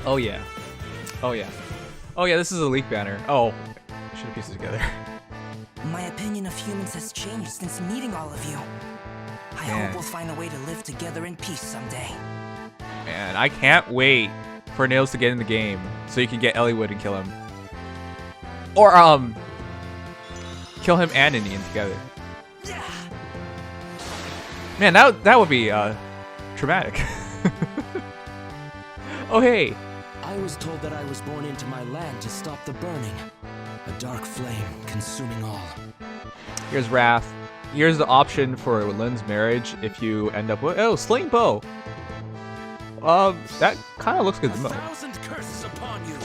Oh yeah. Oh yeah. Oh yeah, this is a leak banner. Oh, I should have pieced it together. My opinion of humans has changed since meeting all of you. I hope we'll find a way to live together in peace someday. Man, I can't wait for Nils to get in the game so you can get Eliwood and kill him. Or, kill him and Indian together. Man, that would be, traumatic. Oh, hey. I was told that I was born into my land to stop the burning. A dark flame consuming all. Here's Rath. Here's the option for Lynn's marriage if you end up with... Oh, sling bow. That kind of looks good to demote. 1,000 curses upon you.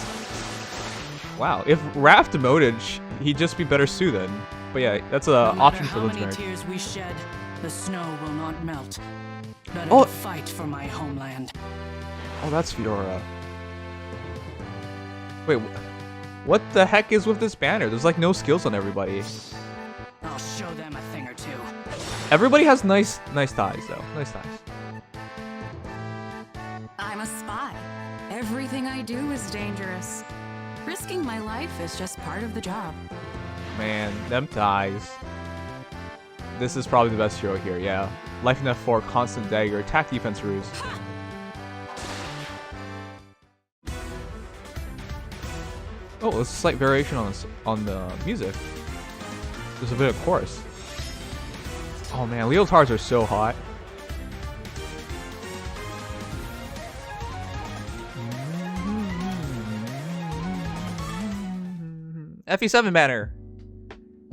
Wow, if Rath demoted, he'd just be better Sue then. But yeah, that's an option for Lynn's marriage. No matter how many tears we shed, the snow will not melt. Better Oh. to fight for my homeland. Oh, that's Fiora. Wait, what the heck is with this banner? There's like no skills on everybody. I'll show them a thing or two. Everybody has nice ties though. Nice ties. I'm a spy. Everything I do is dangerous. Risking my life is just part of the job. Man, them ties. This is probably the best hero here, yeah. Life in F4, constant dagger, attack defense ruse. Oh, there's a slight variation on the music. There's a bit of chorus. Oh man, leotards are so hot. FE7 banner.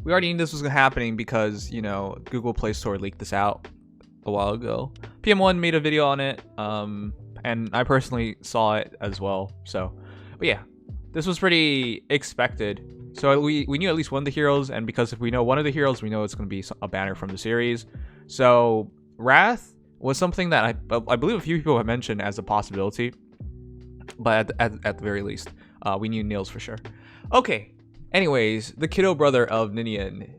We already knew this was happening because, you know, Google Playstore leaked this out a while ago. PM1 made a video on it, and I personally saw it as well. So, but yeah, this was pretty expected. So we knew at least one of the heroes, and because if we know one of the heroes, we know it's going to be a banner from the series. So Rath was something that I believe a few people have mentioned as a possibility, but at the very least, we knew Nils for sure. Okay. Anyways, the kiddo brother of Ninian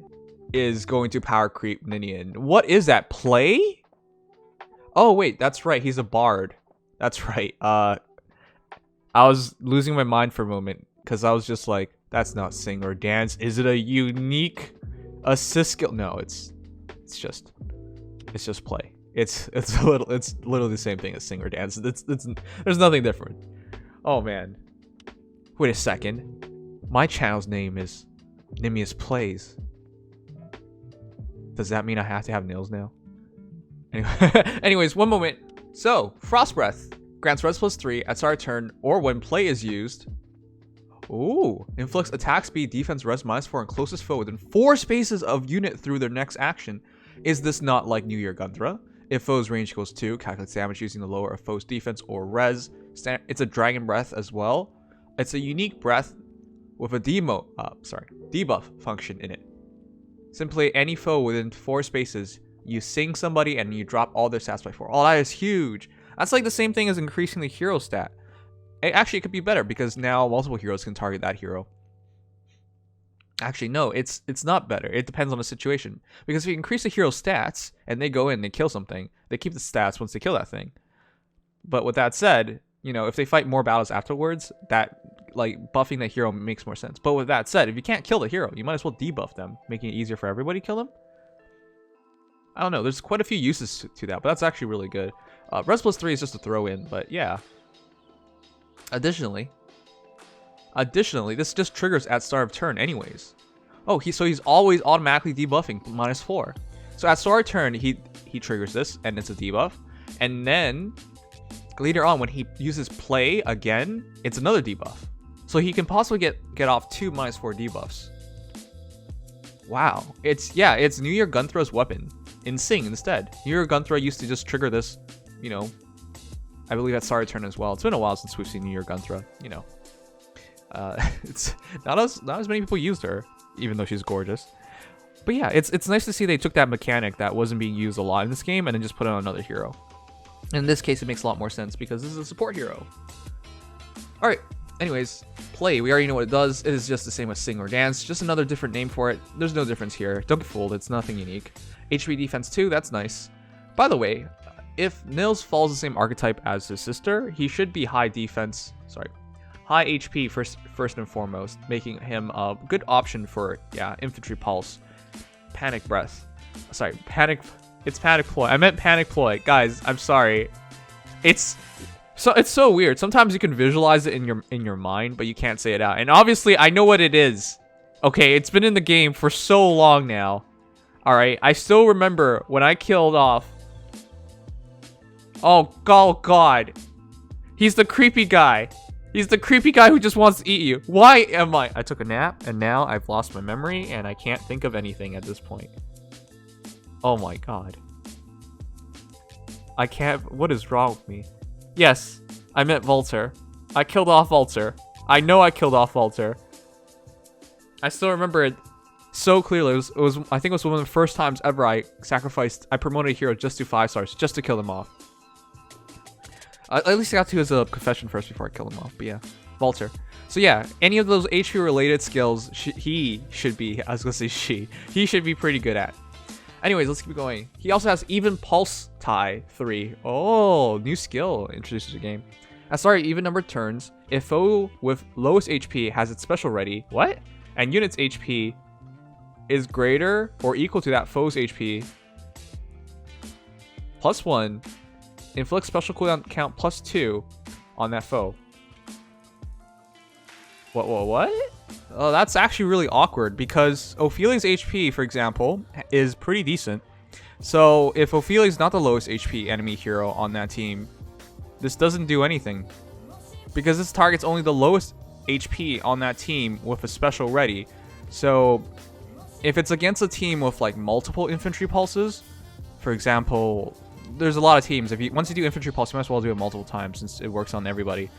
is going to power creep Ninian. What is that? Play? Oh wait, that's right. He's a bard. That's right. I was losing my mind for a moment because I was just like, that's not sing or dance. Is it a unique assist skill? No, it's just play. It's literally the same thing as sing or dance. There's nothing different. Oh man. Wait a second. My channel's name is Nimius Plays. Does that mean I have to have Nils now? Anyway, anyways, one moment. So, Frost Breath grants res +3 at start of turn or when play is used. Ooh, inflicts attack speed, defense, res -4 on closest foe within 4 spaces of unit through their next action. Is this not like New Year Gunthra? If foe's range equals 2, calculates damage using the lower of foe's defense or res. It's a dragon breath as well. It's a unique breath with a debuff function in it. Simply any foe within 4 spaces, you sing somebody and you drop all their stats by 4. Oh, that is huge. That's like the same thing as increasing the hero stat. Actually, it could be better because now multiple heroes can target that hero. Actually, no, it's not better. It depends on the situation. Because if you increase the hero stats and they go in and they kill something, they keep the stats once they kill that thing. But with that said, you know, if they fight more battles afterwards, that like buffing the hero makes more sense. But with that said, if you can't kill the hero, you might as well debuff them, making it easier for everybody to kill them. I don't know. There's quite a few uses to that, but that's actually really good. Res +3 is just a throw in, but yeah. Additionally, this just triggers at start of turn anyways. Oh, so he's always automatically debuffing -4. So at start of turn, he triggers this, and it's a debuff. And then later on, when he uses play again, it's another debuff. So he can possibly get off 2 -4 debuffs. Wow. It's New Year Gunthra's weapon in Sing instead. New Year Gunthra used to just trigger this, you know, I believe at start of turn as well. It's been a while since we've seen New Year Gunthra, you know. It's not as many people used her, even though she's gorgeous. But yeah, it's nice to see they took that mechanic that wasn't being used a lot in this game and then just put it on another hero. In this case, it makes a lot more sense because this is a support hero. Alright, anyways, play. We already know what it does. It is just the same as sing or dance, just another different name for it. There's no difference here. Don't get fooled, it's nothing unique. HP defense 2, that's nice. By the way, if Nils follows the same archetype as his sister, he should be high defense, high HP first and foremost, making him a good option for, yeah, infantry pulse. Panic breath. Sorry, it's panic ploy. I meant panic ploy. Guys, I'm sorry. It's so weird. Sometimes you can visualize it in your mind, but you can't say it out. And obviously, I know what it is. Okay, it's been in the game for so long now. All right, I still remember when I killed off. Oh God, he's the creepy guy. He's the creepy guy who just wants to eat you. Why am I? I took a nap and now I've lost my memory and I can't think of anything at this point. Oh my God. I can't. What is wrong with me? Yes, I meant Vulture. I killed off Vulture. I know I killed off Vulture. I still remember it so clearly. It was I think it was one of the first times ever I promoted a hero just to 5 stars, just to kill them off. At least I got to his confession first before I killed him off. But yeah, Vulture. So yeah, any of those HP related skills, he should be. I was gonna say he should be pretty good at. Anyways, let's keep going. He also has even pulse tie 3. Oh, new skill introduced to the game. At start of even numbered turns, if foe with lowest HP has its special ready, what? And unit's HP is greater or equal to that foe's HP, +1, inflict special cooldown count +2 on that foe. What? Oh, that's actually really awkward because Ophelia's HP, for example, is pretty decent. So if Ophelia's not the lowest HP enemy hero on that team, this doesn't do anything. Because this targets only the lowest HP on that team with a special ready. So if it's against a team with like multiple infantry pulses, for example, there's a lot of teams. Once you do infantry pulse, you might as well do it multiple times since it works on everybody.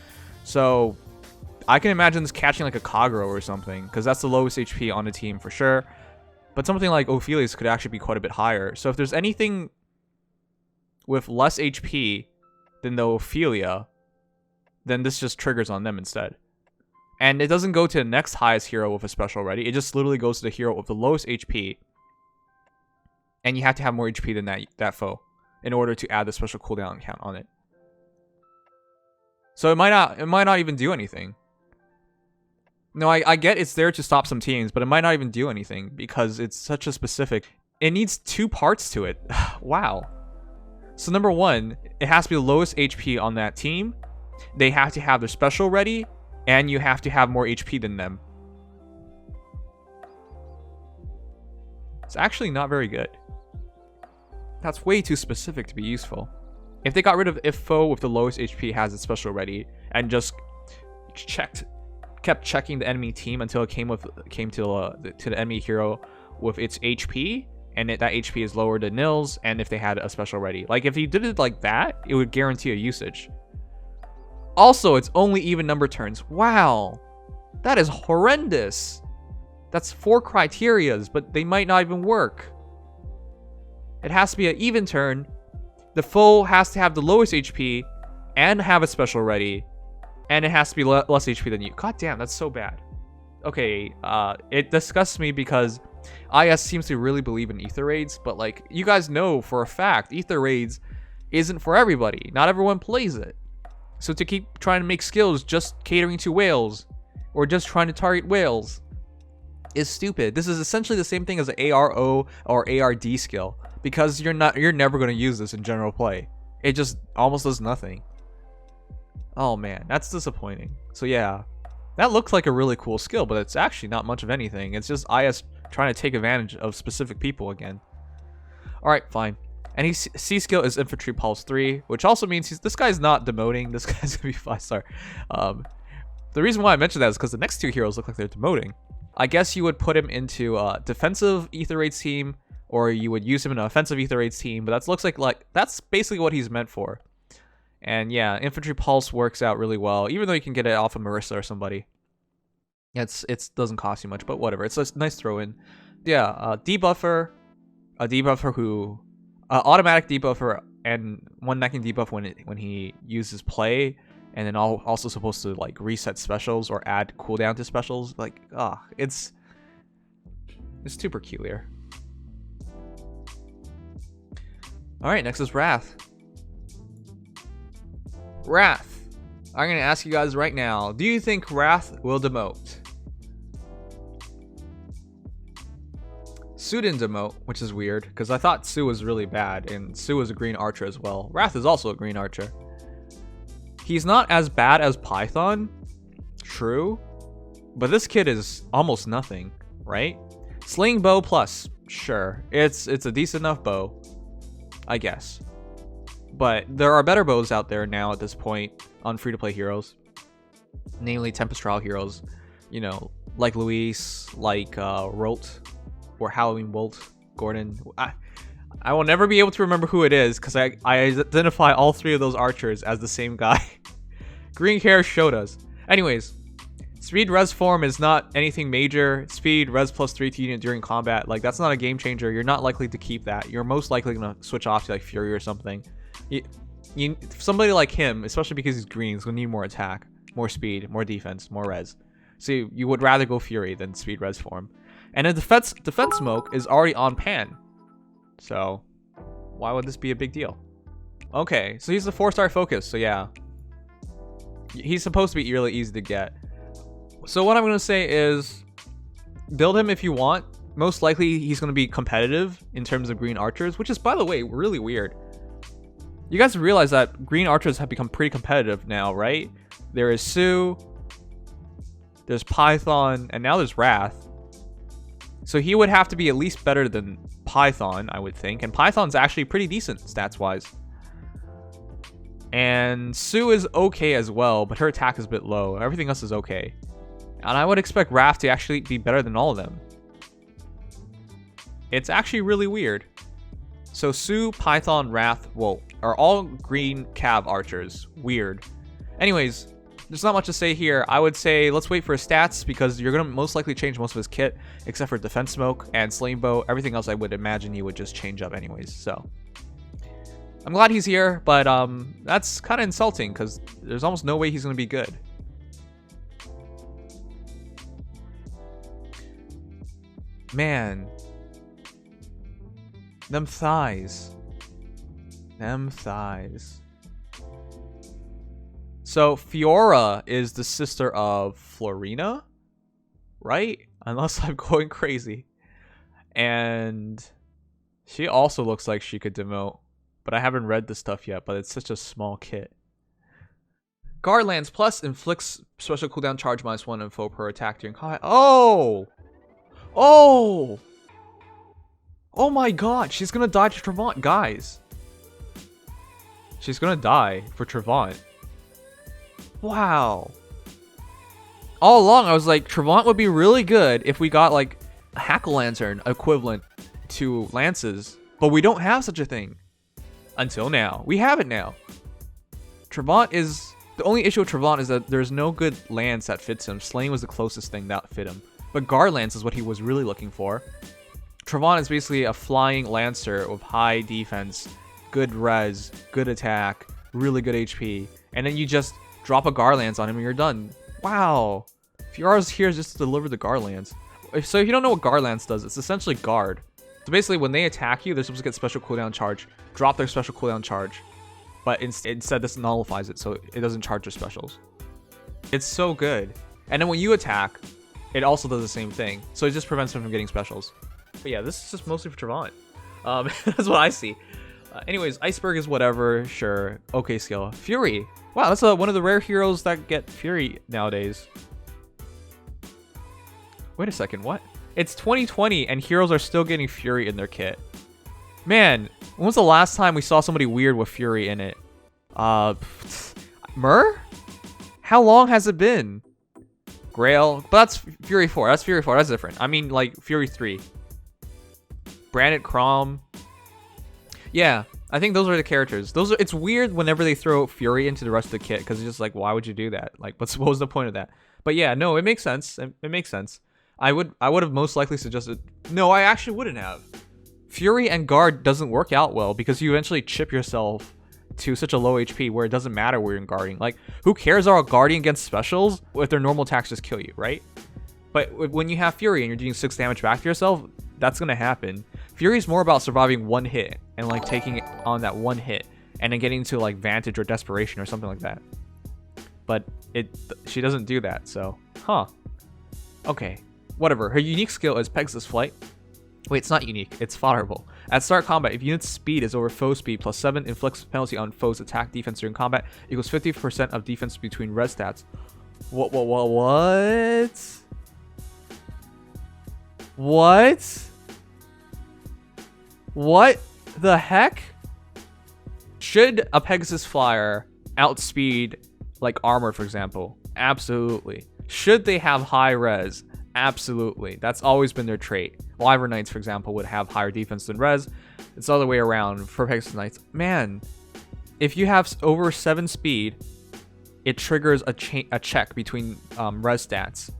So I can imagine this catching like a Kagero or something, because that's the lowest HP on the team for sure. But something like Ophelia's could actually be quite a bit higher. So if there's anything with less HP than the Ophelia, then this just triggers on them instead. And it doesn't go to the next highest hero with a special ready. It just literally goes to the hero with the lowest HP. And you have to have more HP than that foe in order to add the special cooldown count on it. So it might not even do anything. No, I get it's there to stop some teams, but it might not even do anything because it's such a specific. It needs 2 parts to it. Wow. So number 1, it has to be the lowest HP on that team. They have to have their special ready, and you have to have more HP than them. It's actually not very good. That's way too specific to be useful. If they got rid of if foe with the lowest HP has its special ready and just kept checking the enemy team until it came to the enemy hero with its HP, and that HP is lower than Nils, and if they had a special ready. Like if you did it like that, it would guarantee a usage. Also, it's only even number turns. Wow, that is horrendous. That's 4 criterias, but they might not even work. It has to be an even turn. The foe has to have the lowest HP and have a special ready, and it has to be less HP than you. God damn, that's so bad. Okay, it disgusts me because IS seems to really believe in ether raids, but like you guys know for a fact, ether raids isn't for everybody. Not everyone plays it. So to keep trying to make skills just catering to whales or just trying to target whales is stupid. This is essentially the same thing as an ARO or ARD skill, because you're never going to use this in general play. It just almost does nothing. Oh man, that's disappointing. So yeah, that looks like a really cool skill, but it's actually not much of anything. It's just IS trying to take advantage of specific people again. Alright, fine. And his C skill is Infantry Pulse 3, which also means this guy's not demoting. This guy's gonna be 5-star. The reason why I mentioned that is because the next 2 heroes look like they're demoting. I guess you would put him into a defensive ether raids team, or you would use him in an offensive ether raids team, but that looks like that's basically what he's meant for. And yeah, Infantry Pulse works out really well, even though you can get it off of Marissa or somebody. It doesn't cost you much, but whatever. It's a nice throw in. Yeah, a debuffer who automatic debuffer, and one that can debuff when he uses play, and then also supposed to like reset specials or add cooldown to specials. Like, it's too peculiar. All right, next is Rath. Rath. I'm gonna ask you guys right now. Do you think Rath will demote? Sue didn't demote, which is weird, because I thought Sue was really bad, and Sue was a green archer as well. Rath is also a green archer. He's not as bad as Python, true, but this kid is almost nothing, right? Sling bow plus, sure. It's a decent enough bow, I guess. But there are better bows out there now at this point on free-to-play heroes. Namely Tempestral heroes, you know, like Luis, like Rolt, or Halloween Bolt, Gordon. I will never be able to remember who it is because I identify all three of those archers as the same guy. Green hair showed us. Anyways, speed res form is not anything major. Speed res plus 3 to unit during combat, like that's not a game changer. You're not likely to keep that. You're most likely gonna switch off to like Fury or something. Somebody like him, especially because he's green, is gonna need more attack, more speed, more defense, more res. So you would rather go Fury than speed res form. And a defense smoke is already on Pan. So why would this be a big deal? Okay, so he's a 4-star focus, so yeah. He's supposed to be really easy to get. So what I'm going to say is build him if you want. Most likely he's going to be competitive in terms of green archers, which is, by the way, really weird. You guys realize that green archers have become pretty competitive now, right? There is Sue, there's Python, and now there's Rath. So he would have to be at least better than Python, I would think. And Python's actually pretty decent stats-wise. And Sue is okay as well, but her attack is a bit low. Everything else is okay. And I would expect Rath to actually be better than all of them. It's actually really weird. So Sue, Python, Rath, Wolt are all green cav archers. Weird. Anyways, there's not much to say here. I would say let's wait for his stats because you're going to most likely change most of his kit except for defense smoke and sling bow. Everything else I would imagine he would just change up anyways. So I'm glad he's here, but that's kind of insulting because there's almost no way he's going to be good. Man. Them thighs. Them thighs. So Fiora is the sister of Florina, right? Unless I'm going crazy. And she also looks like she could demote, but I haven't read the stuff yet, but it's such a small kit. Guard lands plus inflicts special cooldown charge -1 and foe per attack during combat. Oh! Oh! Oh my god, she's gonna die to Trevant, guys. She's gonna die for Trevant. Wow. All along, I was like, Trevant would be really good if we got like a Hackle Lantern equivalent to lances, but we don't have such a thing. Until now. We have it now. Trevant is... The only issue with Trevant is that there's no good lance that fits him. Slaying was the closest thing that fit him. But Guard Lance is what he was really looking for. Trevant is basically a flying lancer with high defense, good res, good attack, really good HP, and then you just drop a Guard Lance on him and you're done. Wow. Fiora's here just to deliver the Guard Lance. So if you don't know what Guard Lance does, it's essentially guard. So basically when they attack you, they're supposed to get special cooldown charge, drop their special cooldown charge, but instead this nullifies it so it doesn't charge their specials. It's so good. And then when you attack, it also does the same thing. So it just prevents them from getting specials. But yeah, this is just mostly for Trevant. That's what I see. Anyways, Iceberg is whatever, sure. Okay skill. Fury. Wow, that's one of the rare heroes that get Fury nowadays. Wait a second, what? It's 2020 and heroes are still getting Fury in their kit. Man, when was the last time we saw somebody weird with Fury in it? Myrrh? How long has it been? Grail, but that's Fury 4. That's Fury 4. That's different. I mean, like Fury 3. Branded Crom. Yeah, I think those are the characters. It's weird whenever they throw Fury into the rest of the kit because it's just like, why would you do that? Like, what was the point of that? But yeah, no, it makes sense. It makes sense. I would have most likely suggested. No, I actually wouldn't have. Fury and Guard doesn't work out well because you eventually chip yourself to such a low HP where it doesn't matter where you're guarding. Like, who cares about guarding against specials if their normal attacks just kill you, right? But when you have Fury and you're doing 6 damage back to yourself, that's gonna happen. Fury's more about surviving one hit and like taking on that one hit. and then getting to like Vantage or Desperation or something like that. But she doesn't do that, so okay, whatever. Her unique skill is Pegasus Flight. Wait, it's not unique, it's fodderable. At start combat, if unit's speed is over foe speed plus 7, inflicts penalty on foe's attack defense during combat, equals 50% of defense between res stats. What? What the heck? Should a Pegasus flyer outspeed like armor, for example? Absolutely. Should they have high res? Absolutely. That's always been their trait. Wyvern Knights, for example, would have higher defense than res. It's the other way around for Pegasus Knights. Man, if you have over 7 speed, it triggers a check between res stats,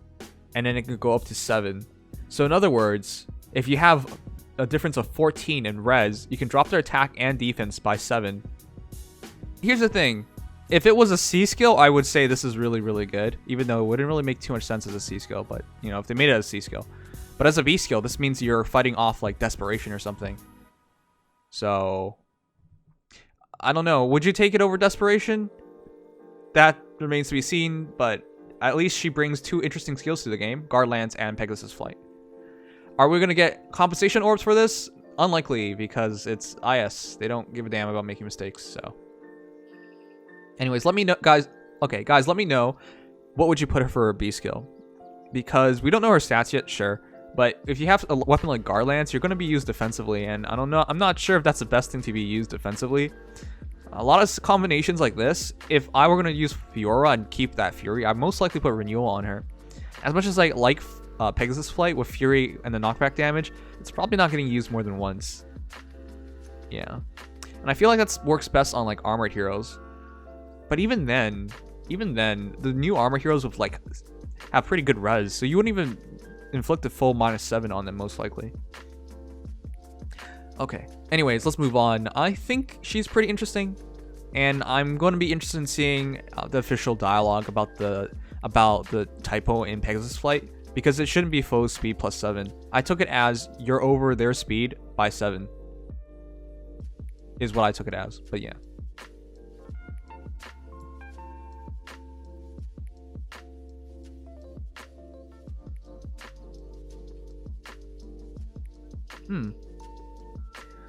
and then it could go up to 7. So in other words, if you have a difference of 14 in res, you can drop their attack and defense by 7. Here's the thing. If it was a C skill, I would say this is really, really good, even though it wouldn't really make too much sense as a C skill, but, you know, if they made it as a C skill. But as a B skill, this means you're fighting off, like, Desperation or something. So, I don't know. Would you take it over Desperation? That remains to be seen, but at least she brings 2 interesting skills to the game, Guard Lance and Pegasus Flight. Are we going to get compensation orbs for this? Unlikely, because it's IS. They don't give a damn about making mistakes, so... Anyways, let me know, guys. Okay, guys, let me know what would you put her for a B skill, because we don't know her stats yet. Sure, but if you have a weapon like Guard Lance, you're going to be used defensively, and I don't know. I'm not sure if that's the best thing to be used defensively. A lot of combinations like this. If I were going to use Fiora and keep that Fury, I'd most likely put Renewal on her. As much as I like Pegasus Flight with Fury and the knockback damage, it's probably not getting used more than once. Yeah, and I feel like that works best on like armored heroes. But even then, the new armor heroes would like have pretty good res, so you wouldn't even inflict a full -7 on them most likely. Okay. Anyways, let's move on. I think she's pretty interesting, and I'm going to be interested in seeing the official dialogue about the typo in Pegasus Flight, because it shouldn't be foe speed plus 7. I took it as you're over their speed by 7. Is what I took it as, but yeah.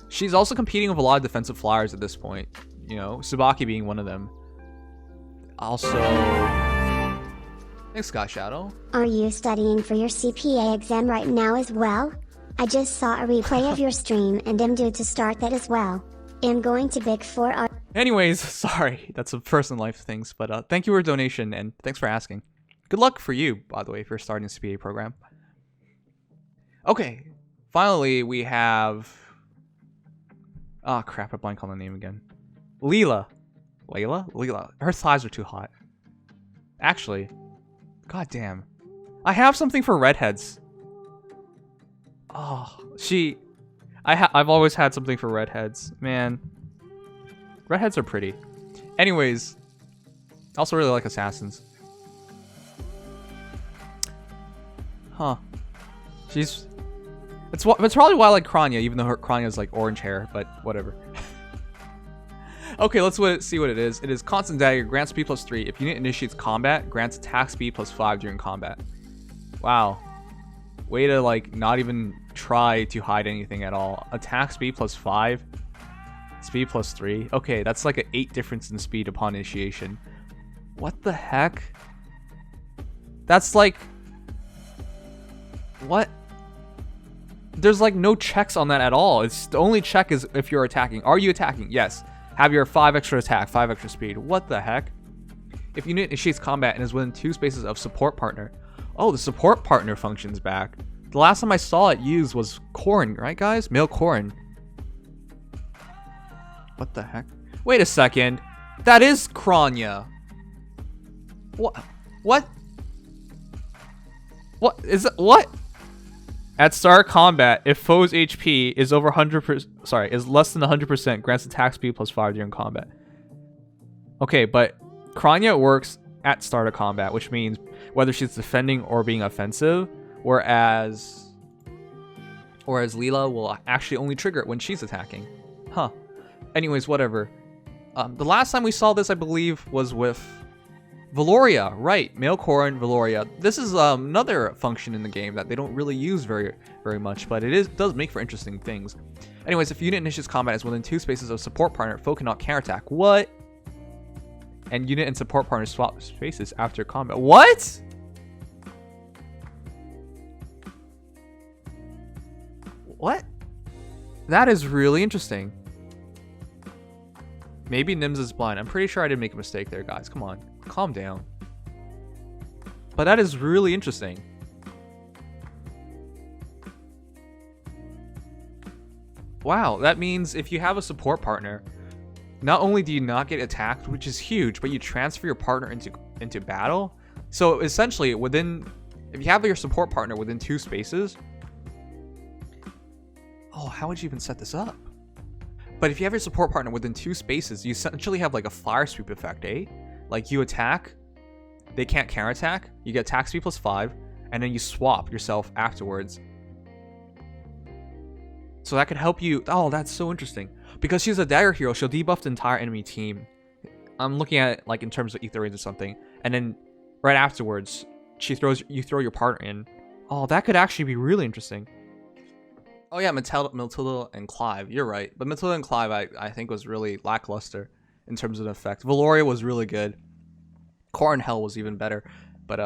She's also competing with a lot of defensive flyers at this point. You know, Tsubaki being one of them. Also... Thanks, Scott Shadow. Are you studying for your CPA exam right now as well? I just saw a replay of your stream and am due to start that as well. I'm going to Big 4 Anyways, sorry. That's a personal life things, but thank you for your donation, and thanks for asking. Good luck for you, by the way, for starting the CPA program. Okay. Finally, we have... Oh, crap. I blanked on the name again. Leila. Leila. Her thighs are too hot. Actually, god damn. I have something for redheads. Oh, I've always had something for redheads. Man. Redheads are pretty. Anyways, I also really like assassins. Huh. It's probably why I like Kranya, even though Kranya is like orange hair, but whatever. Okay, let's see what it is. It is Constant Dagger, grants speed plus 3. If unit initiates combat, grants attack speed plus 5 during combat. Wow. Way to like not even try to hide anything at all. Attack speed plus 5. Speed plus 3. Okay, that's like an 8 difference in speed upon initiation. What the heck? That's like... What? There's like no checks on that at all. It's the only check is if you're attacking. Are you attacking? Yes. Have your 5 extra attack, 5 extra speed. What the heck? If unit initiates combat and is within 2 spaces of support partner. Oh, the support partner function's back. The last time I saw it used was Corrin, right guys? Male Corrin. What the heck? Wait a second. That is Kranya. What? What? What is it? What? At start combat, if foe's HP is over 100%, sorry, is less than 100%, grants attack speed plus 5 during combat. Okay, but Kranya works at start of combat, which means whether she's defending or being offensive, whereas Leila will actually only trigger it when she's attacking. Huh. Anyways, whatever. The last time we saw this, I believe, was with Valoria, right? Male Corrin, Valoria. This is another function in the game that they don't really use very much, but it does make for interesting things. Anyways, if unit initiates combat is within 2 spaces of support partner, foe cannot counterattack. What? And unit and support partner swap spaces after combat. What? What? That is really interesting. Maybe Nims is blind. I'm pretty sure I didn't make a mistake there, guys. Come on. Calm down. But that is really interesting. Wow, that means if you have a support partner, not only do you not get attacked, which is huge, but you transfer your partner into battle. So essentially, if you have your support partner within 2 spaces, oh, how would you even set this up? But if you have your support partner within 2 spaces, you essentially have like a fire sweep effect, eh? Like you attack, they can't counterattack, you get attack speed +5, and then you swap yourself afterwards. So that could help you. Oh, that's so interesting. Because she's a dagger hero, she'll debuff the entire enemy team. I'm looking at it like in terms of ether range or something. And then right afterwards, you throw your partner in. Oh, that could actually be really interesting. Oh yeah, Matilda and Clive. You're right. But Matilda and Clive, I think, was really lackluster in terms of the effect. Valoria was really good. Corrin Hell was even better. But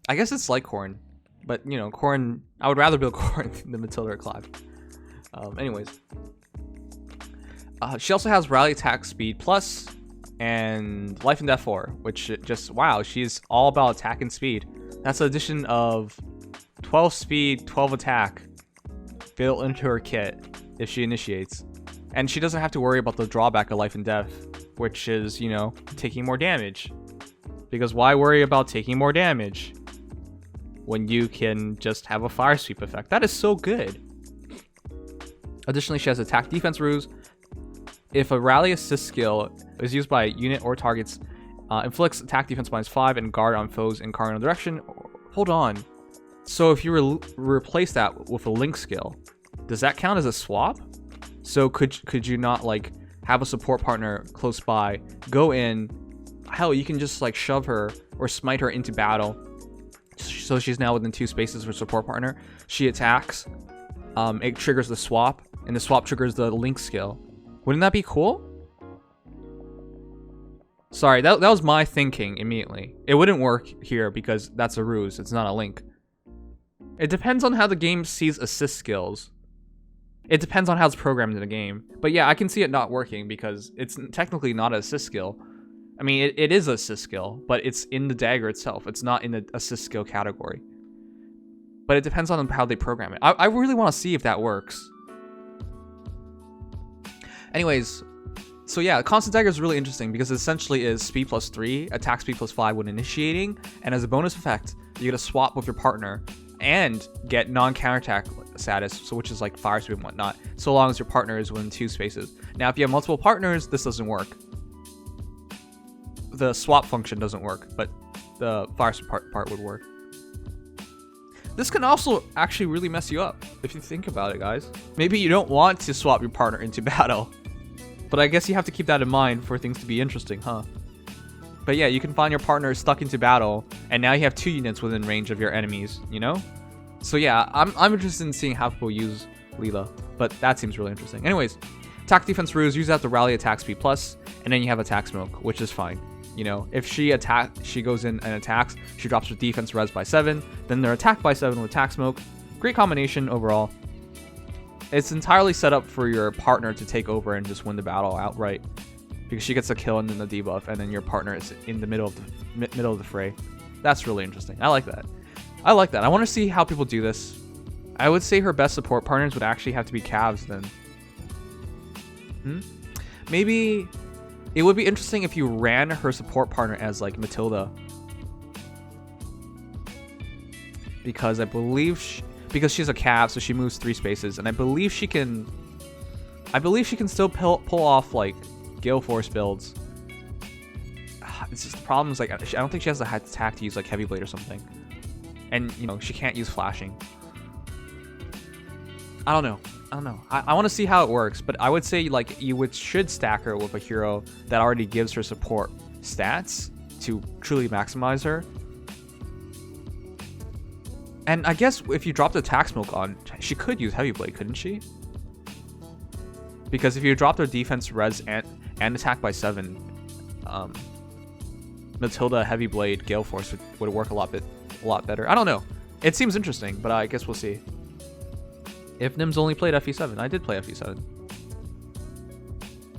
I guess it's like Corrin. But, you know, Corrin... I would rather build Corrin than Matilda or Clive. Anyways. She also has Rally Attack Speed Plus and Life and Death 4, which just... Wow, she's all about attack and speed. That's an addition of 12 speed, 12 attack built into her kit if she initiates. And she doesn't have to worry about the drawback of Life and Death, which is, you know, taking more damage. Because why worry about taking more damage when you can just have a fire sweep effect? That is so good. Additionally, she has attack defense ruse. If a rally assist skill is used by a unit or targets, inflicts attack defense -5 and guard on foes in cardinal direction. Hold on. So if you replace that with a link skill, does that count as a swap? So could you not like have a support partner close by, go in, hell, you can just like shove her or smite her into battle. So she's now within 2 spaces for support partner. She attacks, it triggers the swap, and the swap triggers the link skill. Wouldn't that be cool? Sorry, that was my thinking immediately. It wouldn't work here because that's a ruse, it's not a link. It depends on how the game sees assist skills. It depends on how it's programmed in the game. But yeah, I can see it not working because it's technically not an assist skill. I mean, it is an assist skill, but it's in the dagger itself. It's not in the assist skill category. But it depends on how they program it. I really want to see if that works. Anyways, so yeah, Constant Dagger is really interesting because it essentially is speed +3, attack speed +5 when initiating, and as a bonus effect, you get a swap with your partner and get non-counterattack status, so which is like fire sweep and whatnot, so long as your partner is within 2 spaces. Now, if you have multiple partners, this doesn't work. The swap function doesn't work, but the fire sweep part would work. This can also actually really mess you up, if you think about it, guys. Maybe you don't want to swap your partner into battle, but I guess you have to keep that in mind for things to be interesting, huh? But yeah, you can find your partner stuck into battle, and now you have 2 units within range of your enemies, you know? So yeah, I'm interested in seeing how people use Leila, but that seems really interesting. Anyways, attack defense ruse, use that to rally attack speed plus, and then you have attack smoke, which is fine. You know, if she goes in and attacks, she drops her defense res by 7, then they're attacked by 7 with attack smoke. Great combination overall. It's entirely set up for your partner to take over and just win the battle outright, because she gets a kill and then the debuff, and then your partner is in the middle of the fray. That's really interesting. I like that. I like that. I want to see how people do this. I would say her best support partners would actually have to be Cavs then. Maybe it would be interesting if you ran her support partner as like Matilda, because I believe because she's a Cav, so she moves 3 spaces, and I believe she can still pull off like Gale Force builds. It's just the problem is like I don't think she has the attack to use like Heavy Blade or something, and you know she can't use flashing. I don't know. I don't know. I want to see how it works, but I would say like you should stack her with a hero that already gives her support stats to truly maximize her. And I guess if you dropped the attack smoke on, she could use Heavy Blade, couldn't she? Because if you dropped her defense, res, and attack by 7, Matilda, Heavy Blade, Gale Force would work a lot better. I don't know. It seems interesting, but I guess we'll see. If Nims only played FE7, I did play FE7.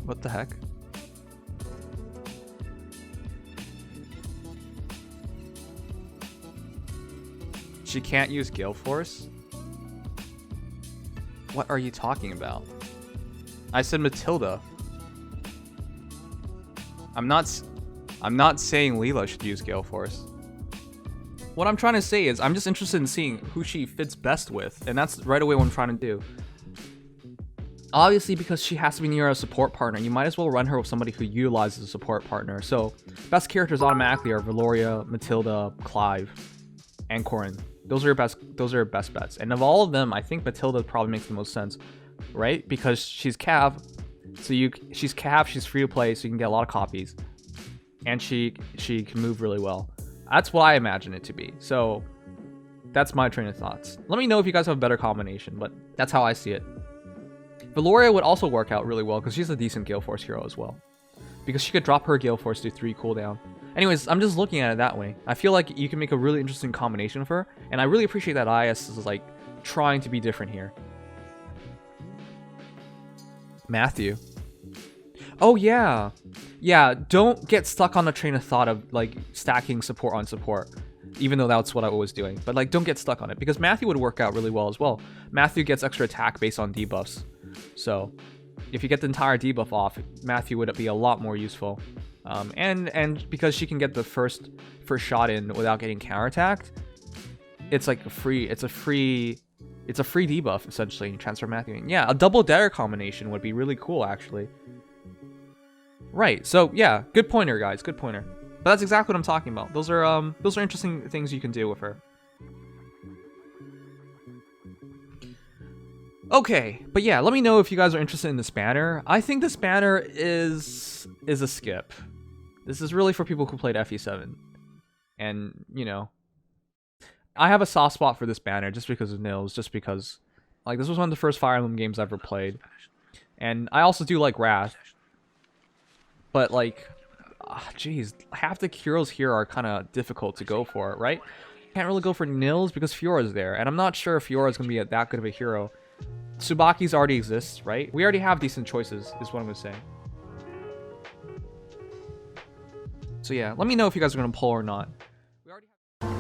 What the heck? She can't use Gale Force? What are you talking about? I said Matilda. I'm not saying Leila should use Gale Force. What I'm trying to say is I'm just interested in seeing who she fits best with, and that's right away what I'm trying to do. Obviously, because she has to be near a support partner, you might as well run her with somebody who utilizes a support partner. So, best characters automatically are Valoria, Matilda, Clive, and Corrin. Those are your best bets. And of all of them, I think Matilda probably makes the most sense, right? Because she's Cav, so she's Cav, she's free to play, so you can get a lot of copies, and she can move really well. That's what I imagine it to be. So that's my train of thoughts. Let me know if you guys have a better combination, but that's how I see it. Valoria would also work out really well because she's a decent Gale Force hero as well. Because she could drop her Gale Force to 3 cooldown. Anyways, I'm just looking at it that way. I feel like you can make a really interesting combination of her, and I really appreciate that IS is like trying to be different here. Matthew. Oh yeah. Yeah, don't get stuck on the train of thought of like stacking support on support, even though that's what I was doing. But like, don't get stuck on it because Matthew would work out really well as well. Matthew gets extra attack based on debuffs, so if you get the entire debuff off, Matthew would be a lot more useful. And because she can get the first shot in without getting counterattacked, it's like a free debuff essentially. You transfer Matthew in. Yeah, a double dagger combination would be really cool actually. Right, so yeah, good pointer, guys, good pointer. But that's exactly what I'm talking about. Those are interesting things you can do with her. Okay, but yeah, let me know if you guys are interested in this banner. I think this banner is a skip. This is really for people who played FE7. And, you know, I have a soft spot for this banner just because of Nils, just because, like, this was one of the first Fire Emblem games I ever played. And I also do like Rath. But, like, geez, half the heroes here are kind of difficult to go for, right? Can't really go for Nils because Fiora's there. And I'm not sure if Fiora's going to be that good of a hero. Tsubaki's already exists, right? We already have decent choices, is what I'm going to say. So yeah, let me know if you guys are going to pull or not. We already have